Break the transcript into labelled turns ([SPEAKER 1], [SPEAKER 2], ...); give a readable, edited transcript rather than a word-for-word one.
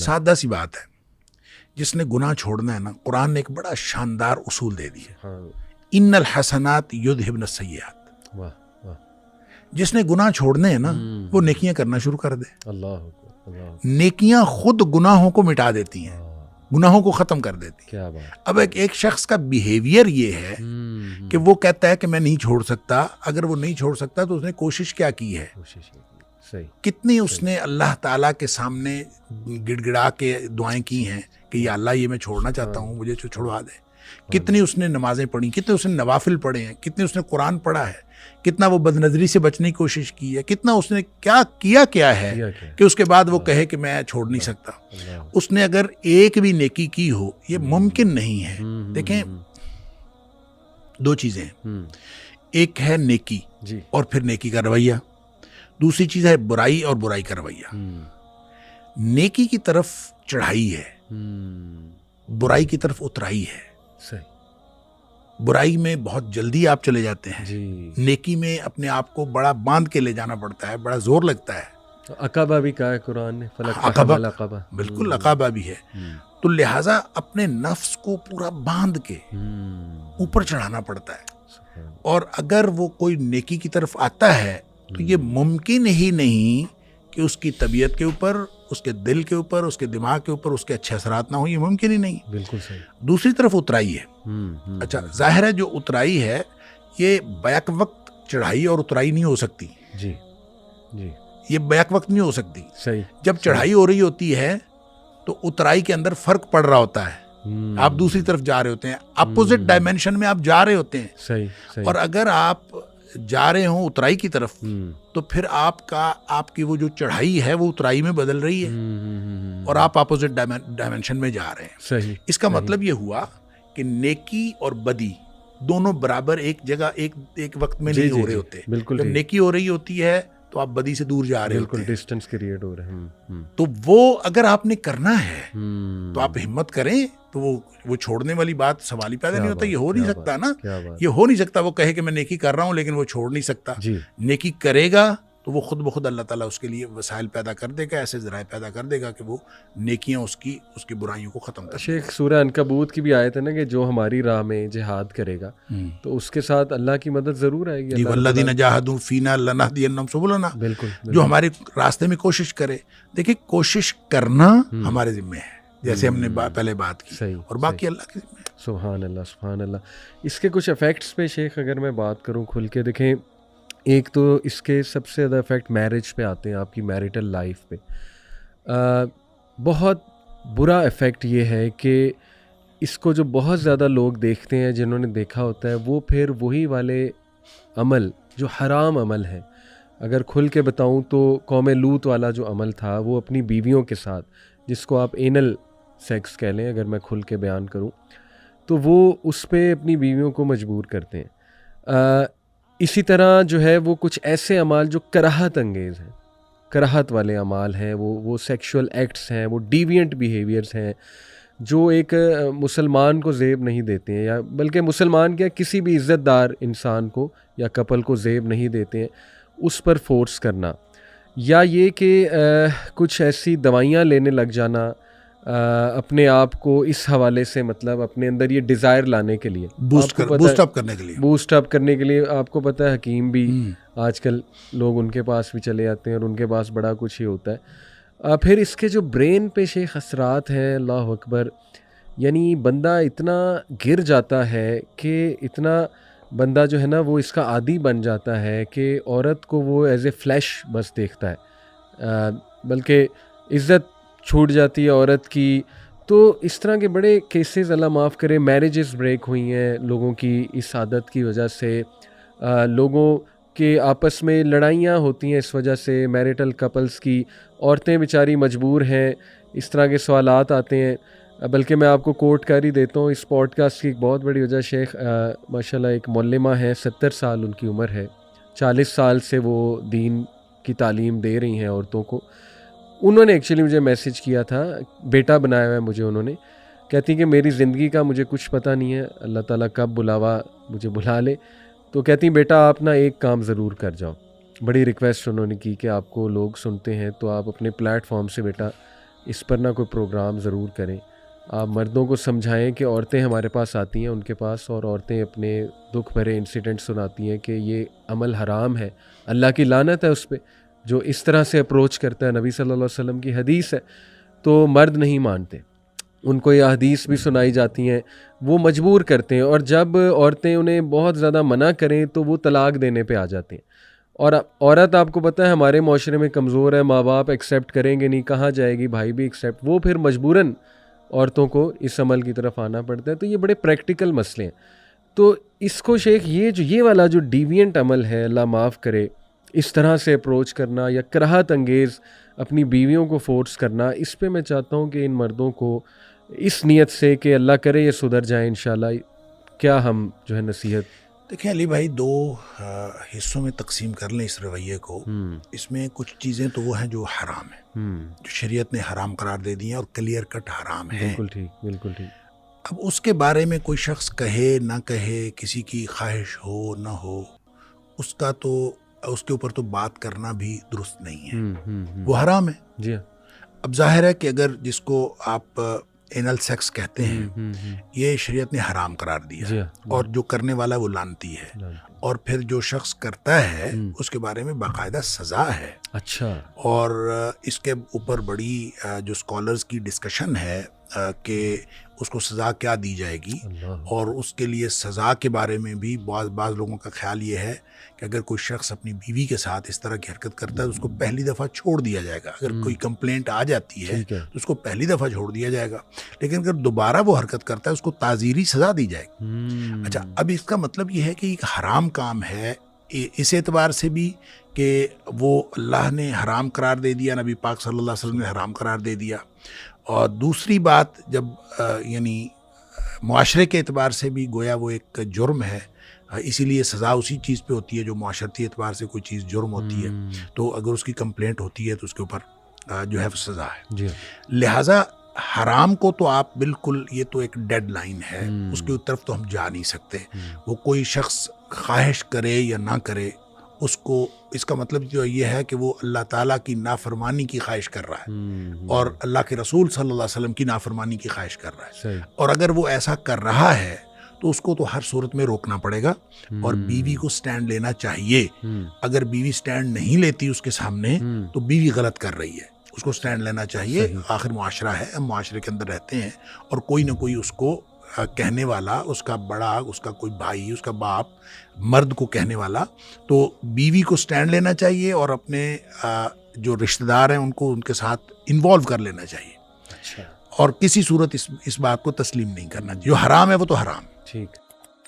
[SPEAKER 1] سادہ سی بات ہے، جس نے گناہ چھوڑنا ہے نا، قرآن نے ایک بڑا شاندار اصول دے دیا، ان الحسنات یذہبن السیئات۔
[SPEAKER 2] واہ واہ،
[SPEAKER 1] جس نے گناہ چھوڑنے ہیں نا وہ نیکیاں کرنا شروع کر دے۔
[SPEAKER 2] اللہ،
[SPEAKER 1] نیکیاں خود گناہوں کو مٹا دیتی ہیں، گناہوں کو ختم کر دیتی ہیں۔
[SPEAKER 2] کیا بات۔
[SPEAKER 1] اب ایک شخص کا بیہیویئر یہ ہے کہ وہ کہتا ہے کہ میں نہیں چھوڑ سکتا، اگر وہ نہیں چھوڑ سکتا تو اس نے کوشش کیا کی ہے،
[SPEAKER 2] صحیح،
[SPEAKER 1] کتنی اس نے اللہ تعالیٰ کے سامنے گڑ گڑا کے دعائیں کی ہیں کہ یا اللہ یہ میں چھوڑنا چاہتا ہوں، مجھے چھڑوا دے۔ کتنی اس نے نمازیں پڑھی، کتنے اس نے نوافل پڑھے ہیں، کتنے اس نے قرآن پڑھا ہے، کتنا وہ بد نظری سے بچنے کی کوشش کی ہے، کتنا اس نے کیا ہے کہ اس کے بعد وہ کہے کہ میں چھوڑ نہیں سکتا۔ اس نے اگر ایک بھی نیکی کی ہو، یہ ممکن نہیں ہے۔ دیکھیں دو چیزیں ہیں، ایک ہے نیکی اور پھر نیکی کا رویہ، دوسری چیز ہے برائی اور برائی کا رویہ۔ نیکی کی طرف چڑھائی ہے، برائی کی طرف اترائی ہے۔ برائی میں بہت جلدی آپ چلے جاتے ہیں، نیکی میں اپنے آپ کو بڑا باندھ کے لے جانا پڑتا ہے، بڑا زور لگتا ہے۔
[SPEAKER 2] عقبہ بھی کہا ہے قرآن نے،
[SPEAKER 1] عقبہ، بالکل عقبہ بھی ہے۔ تو لہٰذا اپنے نفس کو پورا باندھ کے اوپر چڑھانا پڑتا ہے، اور اگر وہ کوئی نیکی کی طرف آتا ہے تو یہ ممکن ہی نہیں کہ اس کی طبیعت کے اوپر، اس کے دل کے اوپر، اس کے دماغ کے اوپر اس کے اچھے اثرات نہ ہوں، یہ ممکن ہی نہیں۔
[SPEAKER 2] بالکل صحیح۔
[SPEAKER 1] دوسری طرف اترائی ہے۔ اچھا، ظاہر ہے جو اترائی ہے یہ بیک وقت چڑھائی اور اترائی نہیں ہو سکتی، یہ بیک وقت نہیں ہو سکتی۔
[SPEAKER 2] صحیح۔
[SPEAKER 1] جب چڑھائی ہو رہی ہوتی ہے تو اترائی کے اندر فرق پڑ رہا ہوتا ہے، آپ دوسری طرف جا رہے ہوتے ہیں، اپوزٹ ڈائمینشن میں آپ جا رہے ہوتے ہیں۔
[SPEAKER 2] صحیح۔
[SPEAKER 1] اور اگر آپ جا رہے ہوں اترائی کی طرف تو پھر آپ کی وہ جو چڑھائی ہے وہ اترائی میں بدل رہی ہے، اور آپ اپوزٹ ڈائمینشن میں جا رہے ہیں۔
[SPEAKER 2] صحیح۔
[SPEAKER 1] اس کا مطلب یہ ہوا کہ نیکی اور بدی دونوں برابر ایک جگہ ایک وقت میں نہیں ہو رہے ہوتے۔ جب نیکی ہو رہی ہوتی ہے تو آپ بدی سے دور جا رہے ہوتے ہیں،
[SPEAKER 2] بالکل ڈسٹنس کریٹ ہو رہا ہے۔
[SPEAKER 1] تو وہ اگر آپ نے کرنا ہے تو آپ ہمت کریں، تو وہ چھوڑنے والی بات سوال ہی پیدا نہیں ہوتا۔ یہ ہو نہیں سکتا نا، یہ ہو نہیں سکتا وہ کہے کہ میں نیکی کر رہا ہوں لیکن وہ چھوڑ نہیں سکتا۔ نیکی کرے گا تو وہ خود بخود اللہ تعالیٰ اس کے لیے وسائل پیدا کر دے گا، ایسے ذرائع پیدا کر دے گا کہ وہ نیکیاں اس کی برائیوں کو ختم کر دے۔
[SPEAKER 2] شیخ سورہ عنکبوت کی بھی آیت ہے نا کہ جو ہماری راہ میں جہاد کرے گا تو اس کے ساتھ اللہ کی مدد ضرور آئے گی۔
[SPEAKER 1] والذین جاہدوا فینا لنہدینہم سبلنا، جو ہمارے راستے میں کوشش کرے۔ دیکھیں کوشش کرنا ہمارے ذمہ ہے، جیسے ہم نے پہلے بات کی، اور باقی اللہ کے ذمہ ہے۔
[SPEAKER 2] سبحان اللہ، سبحان اللہ۔ اس کے کچھ افیکٹس پہ شیخ اگر میں بات کروں کھل کے، دیکھیں ایک تو اس کے سب سے زیادہ افیکٹ میرج پہ آتے ہیں، آپ کی میریٹل لائف پہ۔ بہت برا افیکٹ یہ ہے کہ اس کو جو بہت زیادہ لوگ دیکھتے ہیں، جنہوں نے دیکھا ہوتا ہے، وہ پھر وہی والے عمل جو حرام عمل ہے، اگر کھل کے بتاؤں تو قوم لوط والا جو عمل تھا وہ اپنی بیویوں کے ساتھ، جس کو آپ اینل سیکس کہہ لیں اگر میں کھل کے بیان کروں، تو وہ اس پہ اپنی بیویوں کو مجبور کرتے ہیں۔ اسی طرح جو ہے وہ کچھ ایسے اعمال جو کراہت انگیز ہیں، کراہت والے اعمال ہیں، وہ سیکشول ایکٹس ہیں، وہ ڈیوینٹ بیہیویئرز ہیں جو ایک مسلمان کو زیب نہیں دیتے ہیں، یا بلکہ مسلمان کیا کسی بھی عزت دار انسان کو یا کپل کو زیب نہیں دیتے ہیں، اس پر فورس کرنا، یا یہ کہ کچھ ایسی دوائیاں لینے لگ جانا اپنے آپ کو اس حوالے سے، مطلب اپنے اندر یہ ڈیزائر لانے کے لیے، بوسٹ اپ کرنے کے لیے۔ آپ کو پتہ ہے حکیم بھی آج کل لوگ ان کے پاس بھی چلے جاتے ہیں اور ان کے پاس بڑا کچھ ہی ہوتا ہے۔ پھر اس کے جو برین پہ شیخ اثرات ہیں، اللہ اکبر، یعنی بندہ اتنا گر جاتا ہے کہ اتنا بندہ جو ہے نا وہ اس کا عادی بن جاتا ہے کہ عورت کو وہ ایز اے فلیش بس دیکھتا ہے، بلکہ عزت چھوٹ جاتی ہے عورت کی۔ تو اس طرح کے بڑے کیسز اللہ معاف کرے، میرجز بریک ہوئی ہیں لوگوں کی اس عادت کی وجہ سے، لوگوں کے آپس میں لڑائیاں ہوتی ہیں اس وجہ سے، میریٹل کپلز کی، عورتیں بیچاری مجبور ہیں، اس طرح کے سوالات آتے ہیں۔ بلکہ میں آپ کو کوٹ کر ہی دیتا ہوں، اس پوڈ کاسٹ کی ایک بہت بڑی وجہ شیخ ماشاءاللہ ایک معلمہ ہیں، 70 سال ان کی عمر ہے، 40 سال سے وہ دین کی تعلیم دے رہی ہیں عورتوں کو۔ انہوں نے ایکچولی مجھے میسیج کیا تھا، بیٹا بنایا ہوا ہے مجھے انہوں نے، کہتی کہ میری زندگی کا مجھے کچھ پتہ نہیں ہے، اللہ تعالیٰ کب بلاوا مجھے بلا لے، تو کہتی بیٹا آپ نا ایک کام ضرور کر جاؤ۔ بڑی ریکویسٹ انہوں نے کی کہ آپ کو لوگ سنتے ہیں تو آپ اپنے پلیٹ فارم سے بیٹا اس پر نہ کوئی پروگرام ضرور کریں. آپ مردوں کو سمجھائیں کہ عورتیں ہمارے پاس آتی ہیں ان کے پاس اور عورتیں اپنے دکھ بھرے انسیڈنٹ سناتی ہیں کہ یہ عمل حرام ہے, اللہ کی لعنت ہے اس پہ جو اس طرح سے اپروچ کرتا ہے. نبی صلی اللہ علیہ وسلم کی حدیث ہے. تو مرد نہیں مانتے, ان کو یہ حدیث بھی سنائی جاتی ہیں, وہ مجبور کرتے ہیں, اور جب عورتیں انہیں بہت زیادہ منع کریں تو وہ طلاق دینے پہ آ جاتے ہیں. اور عورت آپ کو پتہ ہے ہمارے معاشرے میں کمزور ہے, ماں باپ ایکسیپٹ کریں گے نہیں, کہاں جائے گی, بھائی بھی ایکسیپٹ, وہ پھر مجبوراً عورتوں کو اس عمل کی طرف آنا پڑتا ہے. تو یہ بڑے پریکٹیکل مسئلے ہیں. تو اس کو شیخ یہ والا جو ڈیوینٹ عمل ہے, اللہ معاف کرے, اس طرح سے اپروچ کرنا یا کراہت انگیز اپنی بیویوں کو فورس کرنا, اس پہ میں چاہتا ہوں کہ ان مردوں کو اس نیت سے کہ اللہ کرے یہ سدھر جائیں انشاءاللہ, کیا ہم جو ہے نصیحت.
[SPEAKER 1] دیکھیں علی بھائی, دو حصوں میں تقسیم کر لیں اس رویے کو. اس میں کچھ چیزیں تو وہ ہیں جو حرام ہیں, جو شریعت نے حرام قرار دے دی ہیں اور کلیئر کٹ حرام ہیں.
[SPEAKER 2] بالکل ٹھیک, بالکل ٹھیک.
[SPEAKER 1] اب اس کے بارے میں کوئی شخص کہے نہ کہے, کسی کی خواہش ہو نہ ہو, اس کے اوپر تو بات کرنا بھی درست نہیں ہے. وہ حرام ہے.
[SPEAKER 2] جی ہاں.
[SPEAKER 1] اب ظاہر ہے کہ اگر جس کو آپ اینل سیکس کہتے ہیں, یہ شریعت نے حرام قرار دیا, اور جو کرنے والا وہ لعنتی ہے, اور پھر جو شخص کرتا ہے اس کے بارے میں باقاعدہ سزا ہے.
[SPEAKER 2] اچھا. اور
[SPEAKER 1] اس کے اوپر بڑی جو اسکالرز کی ڈسکشن ہے کہ اس کو سزا کیا دی جائے گی, اور اس کے لیے سزا کے بارے میں بھی بعض لوگوں کا خیال یہ ہے کہ اگر کوئی شخص اپنی بیوی کے ساتھ اس طرح کی حرکت کرتا ہے تو اس کو پہلی دفعہ چھوڑ دیا جائے گا. اگر کوئی کمپلینٹ آ جاتی ہے تو اس کو پہلی دفعہ چھوڑ دیا جائے گا, لیکن اگر دوبارہ وہ حرکت کرتا ہے اس کو تعزیری سزا دی جائے گی. اچھا, اب اس کا مطلب یہ ہے کہ ایک حرام کام ہے اس اعتبار سے بھی کہ وہ اللہ نے حرام قرار دے دیا, نبی پاک صلی اللہ علیہ وسلم نے حرام قرار دے دیا, اور دوسری بات جب یعنی معاشرے کے اعتبار سے بھی گویا وہ ایک جرم ہے, اسی لیے سزا اسی چیز پہ ہوتی ہے جو معاشرتی اعتبار سے کوئی چیز جرم ہوتی ہے, تو اگر اس کی کمپلینٹ ہوتی ہے تو اس کے اوپر جو ہے وہ سزا ہے. لہٰذا حرام کو تو آپ بالکل, یہ تو ایک ڈیڈ لائن ہے, اس کی طرف تو ہم جا نہیں سکتے. وہ کوئی شخص خواہش کرے یا نہ کرے, اس کا مطلب جو یہ ہے کہ وہ اللہ تعالیٰ کی نافرمانی کی خواہش کر رہا ہے, اور اللہ کے رسول صلی اللہ علیہ وسلم کی نافرمانی کی خواہش کر رہا ہے. اور اگر وہ ایسا کر رہا ہے تو اس کو تو ہر صورت میں روکنا پڑے گا, اور بیوی کو سٹینڈ لینا چاہیے. اگر بیوی سٹینڈ نہیں لیتی اس کے سامنے تو بیوی غلط کر رہی ہے, اس کو سٹینڈ لینا چاہیے. آخر معاشرہ ہے, ہم معاشرے کے اندر رہتے ہیں, اور کوئی نہ کوئی اس کو کہنے والا, اس کا بڑا, اس کا کوئی بھائی, اس کا باپ, مرد کو کہنے والا, تو بیوی کو سٹینڈ لینا چاہیے, اور اپنے جو رشتہ دار ہیں ان کو ان کے ساتھ انوالو کر لینا چاہیے. اور کسی صورت اس بات کو تسلیم نہیں کرنا. جو حرام ہے وہ تو حرام.
[SPEAKER 2] ٹھیک.